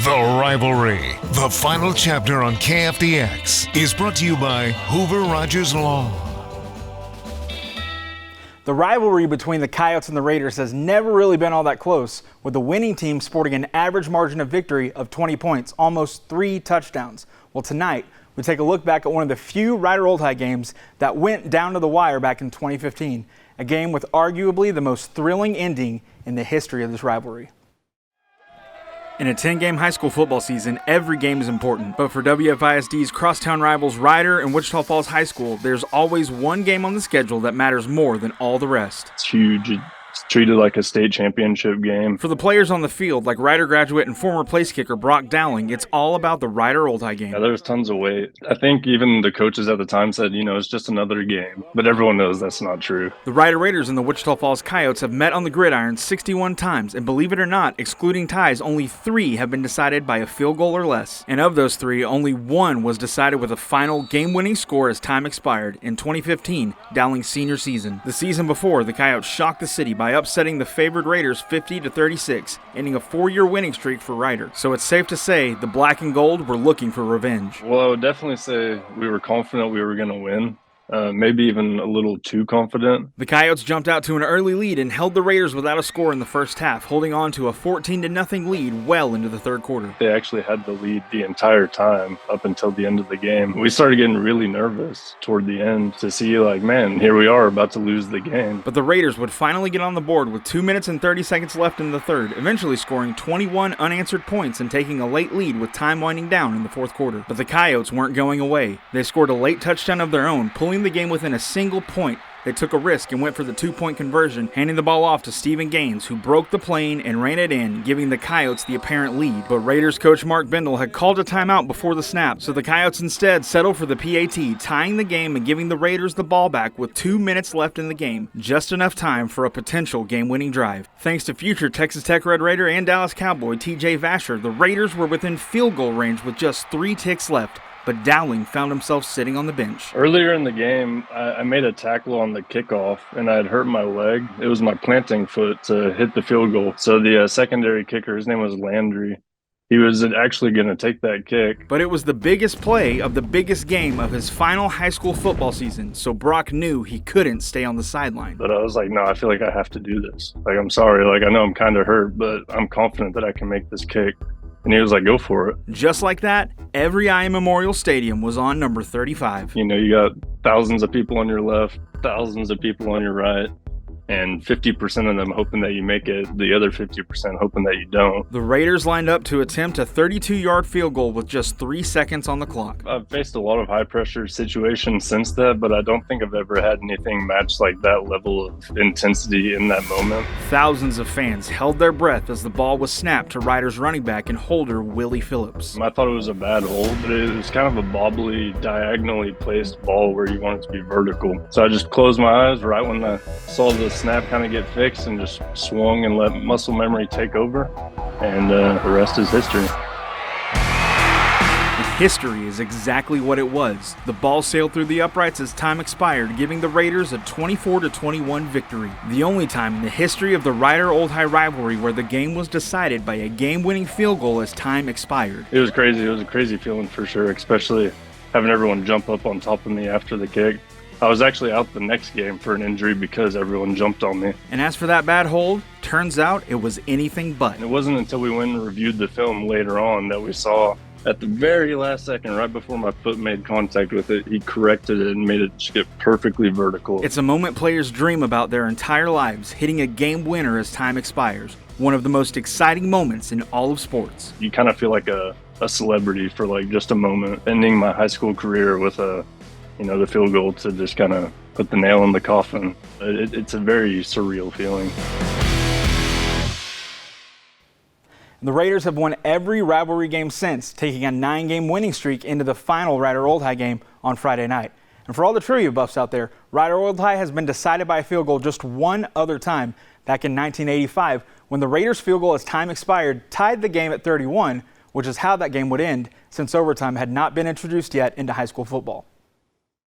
The Rivalry, the final chapter on KFDX, is brought to you by Hoover Rogers Law. The rivalry between the Coyotes and the Raiders has never really been all that close, with the winning team sporting an average margin of victory of 20 points, almost 3 touchdowns. Well, tonight, we take a look back at one of the few Rider Old High games that went down to the wire back in 2015, a game with arguably the most thrilling ending in the history of this rivalry. In a 10-game high school football season, every game is important. But for WFISD's crosstown rivals Rider and Wichita Falls High School, there's always one game on the schedule that matters more than all the rest. It's huge. It's treated like a state championship game. For the players on the field, like Rider graduate and former place kicker Brock Dowling, it's all about the Rider Old High game. Yeah, there's tons of weight. I think even the coaches at the time said, it's just another game. But everyone knows that's not true. The Rider Raiders and the Wichita Falls Coyotes have met on the gridiron 61 times, and believe it or not, excluding ties, only 3 have been decided by a field goal or less. And of those 3, only 1 was decided with a final game-winning score as time expired in 2015, Dowling's senior season. The season before, the Coyotes shocked the city by upsetting the favored Raiders 50-36, ending a 4-year winning streak for Rider. So it's safe to say the black and gold were looking for revenge. Well, I would definitely say we were confident we were going to win. Maybe even a little too confident. The Coyotes jumped out to an early lead and held the Raiders without a score in the first half, holding on to a 14-0 lead well into the third quarter. They actually had the lead the entire time up until the end of the game. We started getting really nervous toward the end to see, man, here we are about to lose the game. But the Raiders would finally get on the board with 2 minutes and 30 seconds left in the third, eventually scoring 21 unanswered points and taking a late lead with time winding down in the fourth quarter. But the Coyotes weren't going away. They scored a late touchdown of their own, pulling the game within a single point. They took a risk and went for the 2-point conversion, handing the ball off to Stephen Gaines, who broke the plane and ran it in, giving the Coyotes the apparent lead. But Raiders coach Mark Bendel had called a timeout before the snap, so the Coyotes instead settled for the PAT, tying the game and giving the Raiders the ball back with 2 minutes left in the game, just enough time for a potential game-winning drive. Thanks to future Texas Tech Red Raider and Dallas Cowboy TJ Vasher, the Raiders were within field goal range with just 3 ticks left. But Dowling found himself sitting on the bench. Earlier in the game, I made a tackle on the kickoff, and I had hurt my leg. It was my planting foot to hit the field goal. So the secondary kicker, his name was Landry, he was actually going to take that kick. But it was the biggest play of the biggest game of his final high school football season, so Brock knew he couldn't stay on the sideline. But I was like, no, I feel like I have to do this. I'm sorry. I know I'm kind of hurt, but I'm confident that I can make this kick. And he was like, go for it. Just like that, every eye in Memorial Stadium was on number 35. You got thousands of people on your left, thousands of people on your right, and 50% of them hoping that you make it, the other 50% hoping that you don't. The Raiders lined up to attempt a 32-yard field goal with just 3 seconds on the clock. I've faced a lot of high-pressure situations since that, but I don't think I've ever had anything match like that level of intensity in that moment. Thousands of fans held their breath as the ball was snapped to Riders running back and holder Willie Phillips. I thought it was a bad hold, but it was kind of a bobbly, diagonally placed ball where you want it to be vertical. So I just closed my eyes right when I saw the snap kind of get fixed and just swung and let muscle memory take over, and the rest is history. History is exactly what it was. The ball sailed through the uprights as time expired, giving the Raiders a 24-21 victory. The only time in the history of the Rider Old High rivalry where the game was decided by a game-winning field goal as time expired. It was crazy. It was a crazy feeling for sure, especially having everyone jump up on top of me after the kick. I was actually out the next game for an injury because everyone jumped on me. And as for that bad hold, turns out it was anything but. And it wasn't until we went and reviewed the film later on that we saw at the very last second, right before my foot made contact with it, he corrected it and made it just get perfectly vertical. It's a moment players dream about their entire lives, hitting a game winner as time expires. One of the most exciting moments in all of sports. You kind of feel like a celebrity for just a moment, ending my high school career with the field goal to just kind of put the nail in the coffin. It's a very surreal feeling. The Raiders have won every rivalry game since, taking a 9-game winning streak into the final Rider Old High game on Friday night. And for all the trivia buffs out there, Rider Old High has been decided by a field goal just one other time, back in 1985, when the Raiders' field goal as time expired tied the game at 31, which is how that game would end, since overtime had not been introduced yet into high school football.